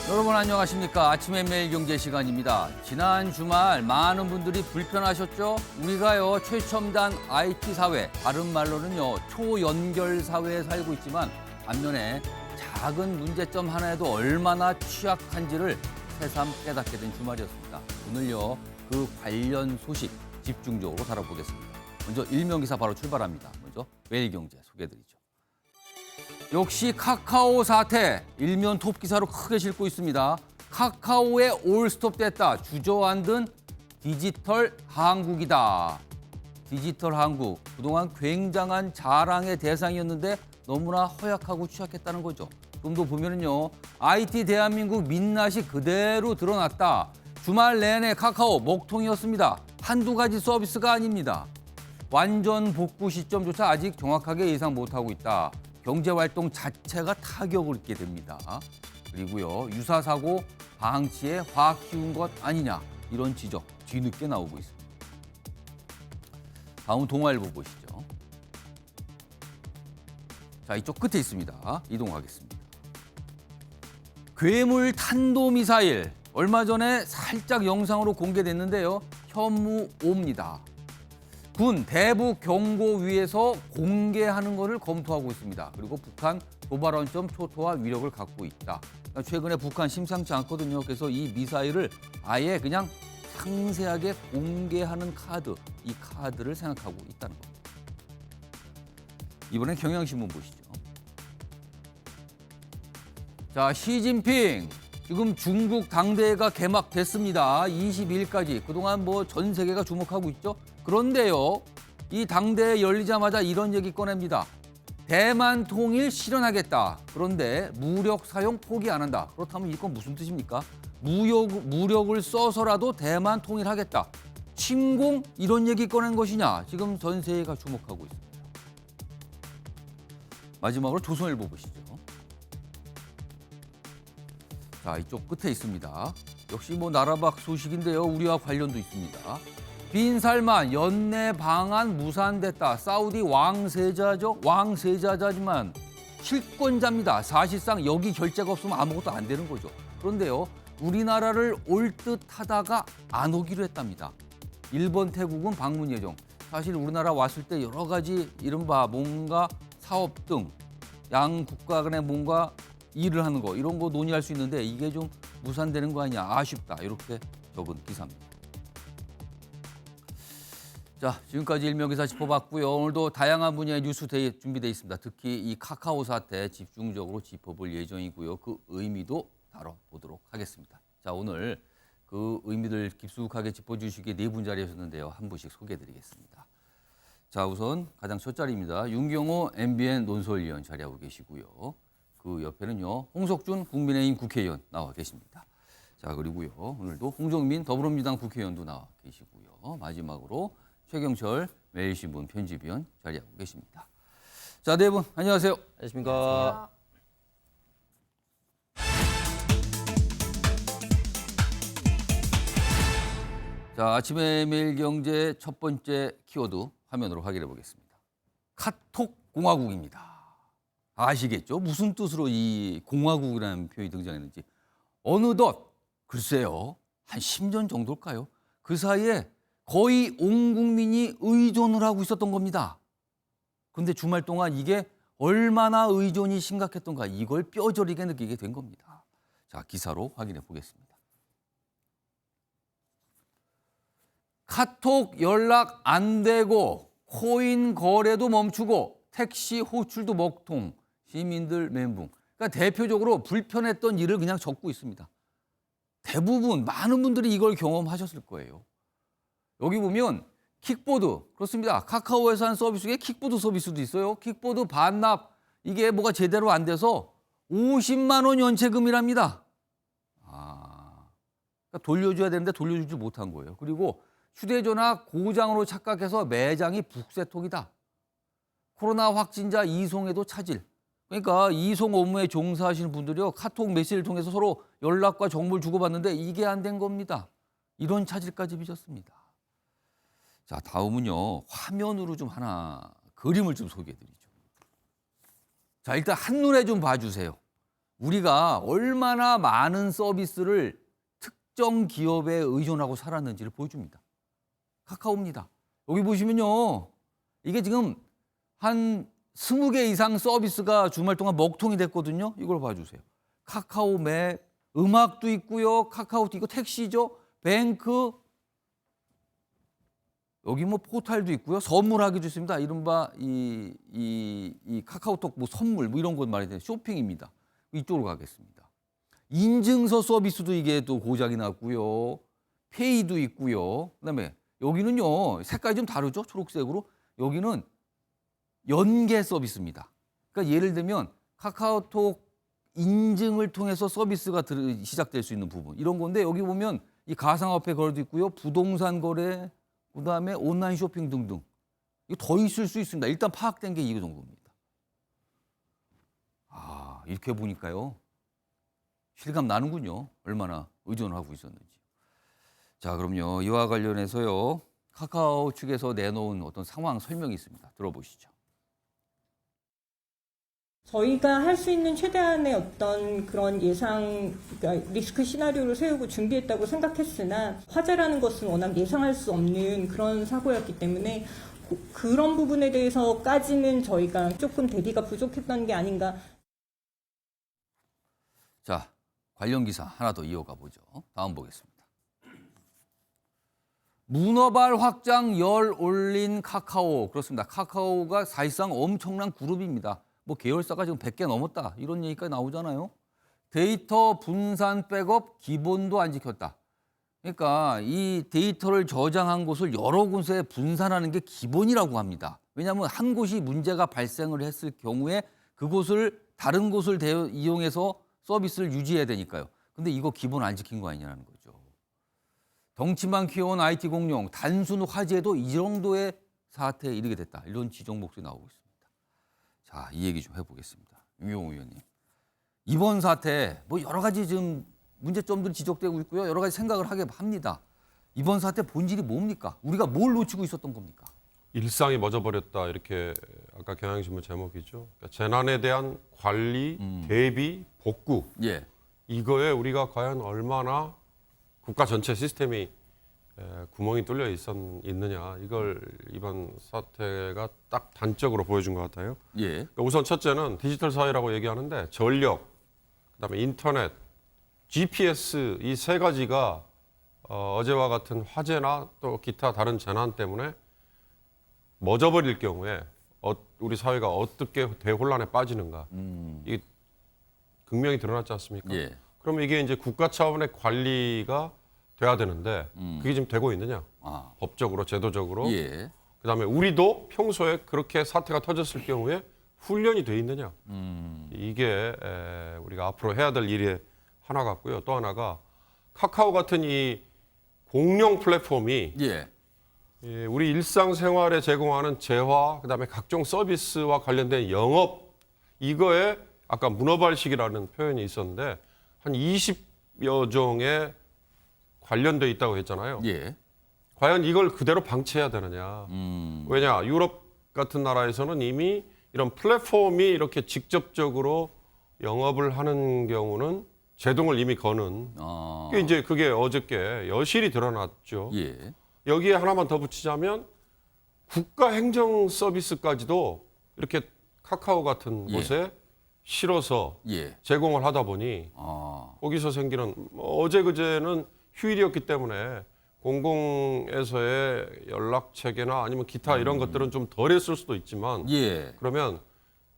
여러분 안녕하십니까. 아침의 매일경제 시간입니다. 지난 주말 많은 분들이 불편하셨죠? 우리가요 최첨단 IT 사회, 다른 말로는요 초연결 사회에 살고 있지만 반면에 작은 문제점 하나에도 얼마나 취약한지를 새삼 깨닫게 된 주말이었습니다. 오늘요 그 관련 소식 집중적으로 다뤄보겠습니다. 먼저 일명기사 바로 출발합니다. 먼저 매일경제 소개해드리죠. 역시 카카오 사태, 일면 톱 기사로 크게 싣고 있습니다. 카카오의 올스톱 됐다, 주저앉은 디지털 한국이다. 디지털 한국, 그동안 굉장한 자랑의 대상이었는데 너무나 허약하고 취약했다는 거죠. 좀 더 보면은요, IT 대한민국 민낯이 그대로 드러났다. 주말 내내 카카오 먹통이었습니다. 한두 가지 서비스가 아닙니다. 완전 복구 시점조차 아직 정확하게 예상 못하고 있다. 경제활동 자체가 타격을 입게 됩니다. 그리고요, 유사사고 방치에 화학 키운 것 아니냐, 이런 지적 뒤늦게 나오고 있습니다. 다음 동아일보 보시죠. 자, 이쪽 끝에 있습니다. 이동하겠습니다. 괴물 탄도미사일, 얼마 전에 살짝 영상으로 공개됐는데요. 현무오입니다. 군 대북 경고위에서 공개하는 것을 검토하고 있습니다. 그리고 북한 도발원점 초토화 위력을 갖고 있다. 최근에 북한 심상치 않거든요. 그래서 이 미사일을 아예 그냥 상세하게 공개하는 카드, 이 카드를 생각하고 있다는 겁니다. 이번엔 경향신문 보시죠. 자, 시진핑 지금 중국 당대회가 개막됐습니다. 22일까지 그동안 뭐 전 세계가 주목하고 있죠. 그런데요, 이 당대회 열리자마자 이런 얘기 꺼냅니다. 대만 통일 실현하겠다. 그런데 무력 사용 포기 안 한다. 그렇다면 이건 무슨 뜻입니까? 무력을 써서라도 대만 통일하겠다. 침공 이런 얘기 꺼낸 것이냐? 지금 전 세계가 주목하고 있습니다. 마지막으로 조선일보 보시죠. 자, 이쪽 끝에 있습니다. 역시 뭐 나라밖 소식인데요. 우리와 관련도 있습니다. 빈살만 연내 방한 무산됐다. 사우디 왕세자죠. 왕세자지만 실권자입니다. 사실상 여기 결재가 없으면 아무것도 안 되는 거죠. 그런데요, 우리나라를 올 듯하다가 안 오기로 했답니다. 일본, 태국은 방문 예정. 사실 우리나라 왔을 때 여러 가지 이른바 뭔가 사업 등 양 국가 간에 뭔가 일을 하는 거 이런 거 논의할 수 있는데 이게 좀 무산되는 거 아니냐, 아쉽다, 이렇게 적은 기사입니다. 자, 지금까지 일명기사 짚어봤고요. 오늘도 다양한 분야의 뉴스 준비되어 있습니다. 특히 이 카카오 사태 집중적으로 짚어볼 예정이고요. 그 의미도 다뤄보도록 하겠습니다. 자, 오늘 그 의미들 깊숙하게 짚어주시기에 네 분 자리하셨는데요. 한 분씩 소개해드리겠습니다. 자, 우선 가장 첫 자리입니다. 윤경호 MBN 논설위원 자리하고 계시고요. 그 옆에는요, 홍석준 국민의힘 국회의원 나와 계십니다. 자, 그리고요, 오늘도 홍정민 더불어민주당 국회의원도 나와 계시고요. 마지막으로 최경철 매일신문 편집위원 자리하고 계십니다. 자, 네 분 안녕하세요. 안녕하십니까. 자, 아침의 매일경제 첫 번째 키워드 화면으로 확인해 보겠습니다. 카톡 공화국입니다. 아시겠죠? 무슨 뜻으로 이 공화국이라는 표현이 등장했는지. 어느덧 글쎄요, 한 10년 정도일까요? 그 사이에 거의 온 국민이 의존을 하고 있었던 겁니다. 그런데 주말 동안 이게 얼마나 의존이 심각했던가, 이걸 뼈저리게 느끼게 된 겁니다. 자, 기사로 확인해 보겠습니다. 카톡 연락 안 되고 코인 거래도 멈추고 택시 호출도 먹통, 시민들 멘붕. 그러니까 대표적으로 불편했던 일을 그냥 적고 있습니다. 대부분 많은 분들이 이걸 경험하셨을 거예요. 여기 보면 킥보드, 그렇습니다. 카카오에서 한 서비스 중에 킥보드 서비스도 있어요. 킥보드 반납, 이게 뭐가 제대로 안 돼서 50만 원 연체금이랍니다. 그러니까 돌려줘야 되는데 돌려주지 못한 거예요. 그리고 휴대전화 고장으로 착각해서 매장이 북새통이다. 코로나 확진자 이송에도 차질. 그러니까 이송 업무에 종사하시는 분들이요, 카톡 메시지를 통해서 서로 연락과 정보를 주고받는데 이게 안 된 겁니다. 이런 차질까지 빚었습니다. 자, 다음은요, 화면으로 좀 하나 그림을 좀 소개해드리죠. 자, 일단 한눈에 좀 봐주세요. 우리가 얼마나 많은 서비스를 특정 기업에 의존하고 살았는지를 보여줍니다. 카카오입니다. 여기 보시면요. 이게 지금 한 20개 이상 서비스가 주말 동안 먹통이 됐거든요. 이걸 봐주세요. 카카오 맵, 음악도 있고요. 카카오도 있고 택시죠. 뱅크, 여기 뭐 포탈도 있고요. 선물하기도 있습니다. 이른바 이 카카오톡 뭐 선물 뭐 이런 것 말이죠. 쇼핑입니다. 이쪽으로 가겠습니다. 인증서 서비스도 이게 또 고장이 났고요. 페이도 있고요. 그다음에 여기는요. 색깔이 좀 다르죠. 초록색으로. 여기는 연계 서비스입니다. 그러니까 예를 들면 카카오톡 인증을 통해서 서비스가 시작될 수 있는 부분. 이런 건데 여기 보면 이 가상화폐 거래도 있고요. 부동산 거래, 그다음에 온라인 쇼핑 등등. 이거 더 있을 수 있습니다. 일단 파악된 게 이 정도입니다. 아, 이렇게 보니까요. 실감 나는군요. 얼마나 의존을 하고 있었는지. 자, 그럼요. 이와 관련해서요. 카카오 측에서 내놓은 어떤 상황 설명이 있습니다. 들어보시죠. 저희가 할 수 있는 최대한의 어떤 그런 예상, 그러니까 리스크 시나리오를 세우고 준비했다고 생각했으나 화재라는 것은 워낙 예상할 수 없는 그런 사고였기 때문에 그런 부분에 대해서까지는 저희가 조금 대비가 부족했던 게 아닌가. 자, 관련 기사 하나 더 이어가 보죠. 다음 보겠습니다. 문어발 확장 열 올린 카카오. 그렇습니다. 카카오가 사실상 엄청난 그룹입니다. 뭐 계열사가 지금 100개 넘었다. 이런 얘기까지 나오잖아요. 데이터 분산 백업 기본도 안 지켰다. 그러니까 이 데이터를 저장한 곳을 여러 곳에 분산하는 게 기본이라고 합니다. 왜냐하면 한 곳이 문제가 발생을 했을 경우에 그곳을 다른 곳을 이용해서 서비스를 유지해야 되니까요. 근데 이거 기본 안 지킨 거 아니냐는 거죠. 덩치만 키워온 IT 공룡 단순 화재도 이 정도의 사태에 이르게 됐다. 이런 지적 목소리 나오고 있습니다. 자, 이 얘기 좀 해보겠습니다. 유용호 의원님. 이번 사태 뭐 여러 가지 지금 문제점들이 지적되고 있고요. 여러 가지 생각을 하게 합니다. 이번 사태 본질이 뭡니까? 우리가 뭘 놓치고 있었던 겁니까? 일상이 멎어버렸다 이렇게 아까 경향신문 제목이죠. 그러니까 재난에 대한 관리, 대비, 복구. 예. 이거에 우리가 과연 얼마나 국가 전체 시스템이 구멍이 뚫려 있느냐. 이걸 이번 사태가 딱 단적으로 보여준 것 같아요. 예. 그러니까 우선 첫째는 디지털 사회라고 얘기하는데 전력, 그다음에 인터넷, GPS 이 세 가지가 어제와 같은 화재나 또 기타 다른 재난 때문에 멎어버릴 경우에 우리 사회가 어떻게 대혼란에 빠지는가 이게 극명히 드러났지 않습니까? 예. 그러면 이게 이제 국가 차원의 관리가 돼야 되는데 그게 지금 되고 있느냐? 아. 법적으로, 제도적으로. 예. 그다음에 우리도 평소에 그렇게 사태가 터졌을 경우에 훈련이 돼 있느냐? 이게 우리가 앞으로 해야 될 일이 하나 같고요. 또 하나가 카카오 같은 이 공룡 플랫폼이 예. 우리 일상생활에 제공하는 재화, 그다음에 각종 서비스와 관련된 영업 이거에 아까 문어발식이라는 표현이 있었는데 한 20여 종에 관련돼 있다고 했잖아요. 예. 과연 이걸 그대로 방치해야 되느냐. 왜냐, 유럽 같은 나라에서는 이미 이런 플랫폼이 이렇게 직접적으로 영업을 하는 경우는 제동을 이미 거는. 그게 어저께 여실히 드러났죠. 예. 여기에 하나만 더 붙이자면 국가 행정 서비스까지도 이렇게 카카오 같은 곳에 실어서 예. 제공을 하다 보니 거기서 생기는 어제 그제는 휴일이었기 때문에 공공에서의 연락 체계나 아니면 기타 이런 것들은 좀 덜했을 수도 있지만 예. 그러면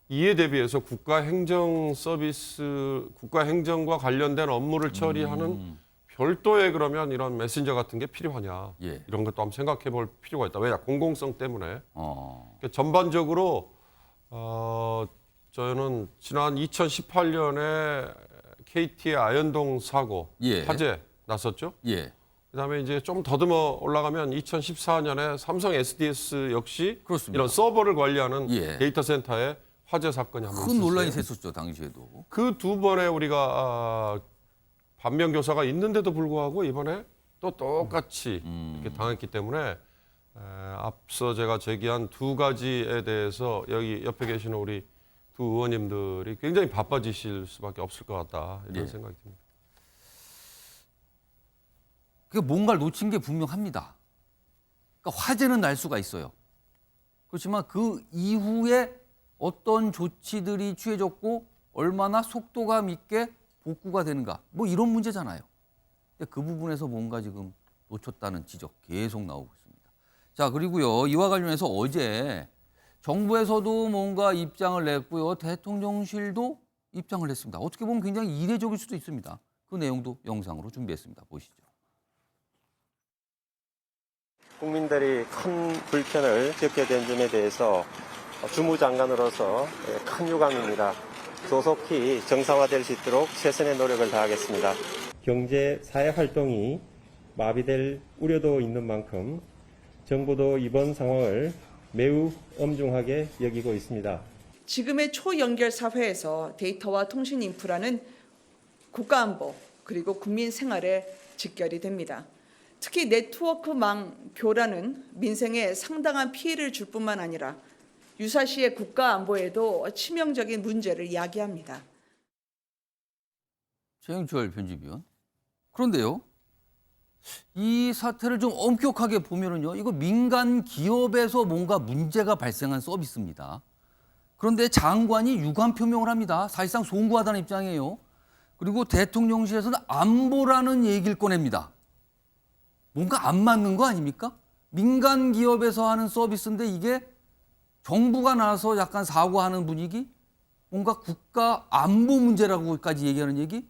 이에 대비해서 국가 행정 서비스, 국가 행정과 관련된 업무를 처리하는 별도의 그러면 이런 메신저 같은 게 필요하냐. 예. 이런 것도 한번 생각해 볼 필요가 있다. 왜냐? 공공성 때문에. 어. 그러니까 전반적으로 저는 지난 2018년에 KT의 아현동 사고 예. 화재 났었죠. 예. 그다음에 이제 좀 더듬어 올라가면 2014년에 삼성 SDS 역시 그렇습니다. 이런 서버를 관리하는 예. 데이터 센터에 화재 사건이 한번 큰 있었어요. 논란이 됐었죠, 당시에도. 그 두 번에 우리가 반면 교사가 있는데도 불구하고 이번에 또 똑같이 이렇게 당했기 때문에 앞서 제가 제기한 두 가지에 대해서 여기 옆에 계시는 우리 두 의원님들이 굉장히 바빠지실 수밖에 없을 것 같다 이런 예. 생각이 듭니다. 그 뭔가를 놓친 게 분명합니다. 그러니까 화제는 날 수가 있어요. 그렇지만 그 이후에 어떤 조치들이 취해졌고 얼마나 속도감 있게 복구가 되는가 뭐 이런 문제잖아요. 근데 그 부분에서 뭔가 지금 놓쳤다는 지적 계속 나오고 있습니다. 자, 그리고요, 이와 관련해서 어제 정부에서도 뭔가 입장을 냈고요, 대통령실도 입장을 냈습니다. 어떻게 보면 굉장히 이례적일 수도 있습니다. 그 내용도 영상으로 준비했습니다. 보시죠. 국민들이 큰 불편을 겪게 된 점에 대해서 주무장관으로서 큰 유감입니다. 조속히 정상화될 수 있도록 최선의 노력을 다하겠습니다. 경제 사회 활동이 마비될 우려도 있는 만큼 정부도 이번 상황을 매우 엄중하게 여기고 있습니다. 지금의 초연결 사회에서 데이터와 통신 인프라는 국가안보 그리고 국민 생활에 직결이 됩니다. 특히 네트워크망 교란은 민생에 상당한 피해를 줄 뿐만 아니라 유사시의 국가안보에도 치명적인 문제를 야기합니다. 최영철 편집위원. 그런데요, 이 사태를 좀 엄격하게 보면은요, 이거 민간 기업에서 뭔가 문제가 발생한 서비스입니다. 그런데 장관이 유감 표명을 합니다. 사실상 송구하다는 입장이에요. 그리고 대통령실에서는 안보라는 얘기를 꺼냅니다. 뭔가 안 맞는 거 아닙니까? 민간 기업에서 하는 서비스인데 이게 정부가 나서 약간 사과하는 분위기? 뭔가 국가 안보 문제라고까지 얘기하는 얘기?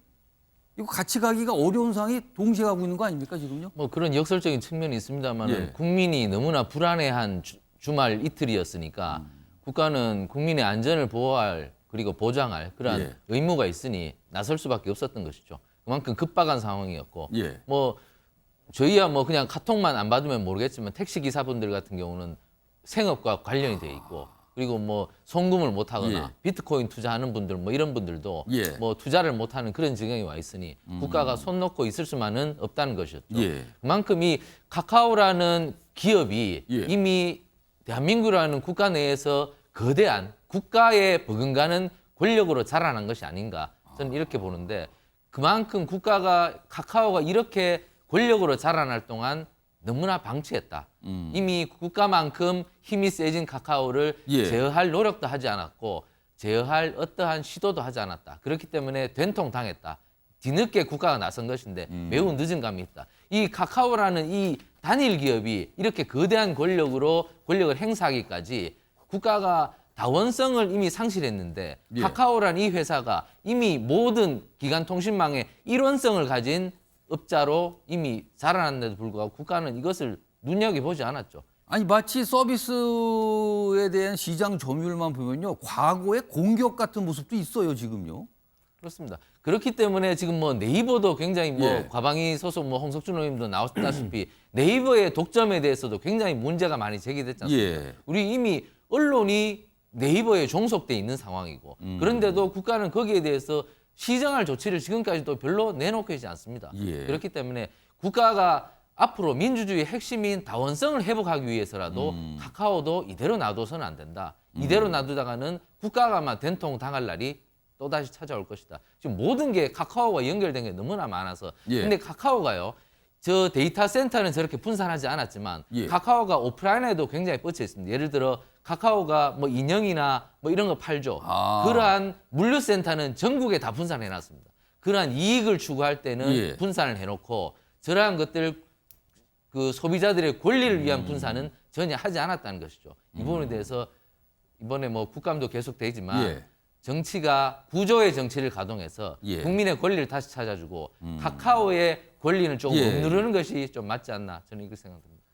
이거 같이 가기가 어려운 상황이 동시에 가고 있는 거 아닙니까, 지금요? 뭐 그런 역설적인 측면이 있습니다만 예. 국민이 너무나 불안해한 주말 이틀이었으니까 국가는 국민의 안전을 보호할 그리고 보장할 그러한 예. 의무가 있으니 나설 수밖에 없었던 것이죠. 그만큼 급박한 상황이었고 예. 뭐 저희야 뭐 그냥 카톡만 안 받으면 모르겠지만 택시 기사분들 같은 경우는 생업과 관련이 돼 있고 그리고 뭐 송금을 못 하거나 예. 비트코인 투자하는 분들 뭐 이런 분들도 예. 뭐 투자를 못 하는 그런 지경에 와 있으니 국가가 손 놓고 있을 수만은 없다는 것이었죠. 예. 그만큼 이 카카오라는 기업이 예. 이미 대한민국이라는 국가 내에서 거대한 국가에 버금가는 권력으로 자라난 것이 아닌가 저는 이렇게 보는데 그만큼 국가가 카카오가 이렇게 권력으로 자라날 동안 너무나 방치했다. 이미 국가만큼 힘이 세진 카카오를 예. 제어할 노력도 하지 않았고 제어할 어떠한 시도도 하지 않았다. 그렇기 때문에 된통당했다. 뒤늦게 국가가 나선 것인데 매우 늦은 감이 있다. 이 카카오라는 이 단일 기업이 이렇게 거대한 권력으로 권력을 행사하기까지 국가가 다원성을 이미 상실했는데 예. 카카오라는 이 회사가 이미 모든 기간통신망의 일원성을 가진 업자로 이미 자라났는데도 불구하고 국가는 이것을 눈여겨보지 않았죠. 아니 마치 서비스에 대한 시장 점유율만 보면요, 과거에 공격 같은 모습도 있어요, 지금요. 그렇습니다. 그렇기 때문에 지금 뭐 네이버도 굉장히 뭐 예. 과방위 소속 뭐 홍석준 의원님도 나왔다시피 네이버의 독점에 대해서도 굉장히 문제가 많이 제기됐지 않습니까? 예. 우리 이미 언론이 네이버에 종속돼 있는 상황이고 그런데도 국가는 거기에 대해서 시정할 조치를 지금까지도 별로 내놓고 있지 않습니다. 예. 그렇기 때문에 국가가 앞으로 민주주의의 핵심인 다원성을 회복하기 위해서라도 카카오도 이대로 놔둬서는 안 된다. 이대로 놔두다가는 국가가 아마 된통 당할 날이 또다시 찾아올 것이다. 지금 모든 게 카카오와 연결된 게 너무나 많아서 예. 근데 카카오가요. 저 데이터 센터는 저렇게 분산하지 않았지만 예. 카카오가 오프라인에도 굉장히 뻗쳐 있습니다. 예를 들어 카카오가 뭐 인형이나 뭐 이런 거 팔죠. 아. 그러한 물류센터는 전국에 다 분산해 놨습니다. 그러한 이익을 추구할 때는 예. 분산을 해놓고 저러한 것들 그 소비자들의 권리를 위한 분산은 전혀 하지 않았다는 것이죠. 이 부분에 대해서 이번에 뭐 국감도 계속되지만 예. 정치가 구조의 정치를 가동해서 예. 국민의 권리를 다시 찾아주고 카카오의 권리는 조금 예. 억누르는 것이 좀 맞지 않나 저는 이렇게 생각합니다.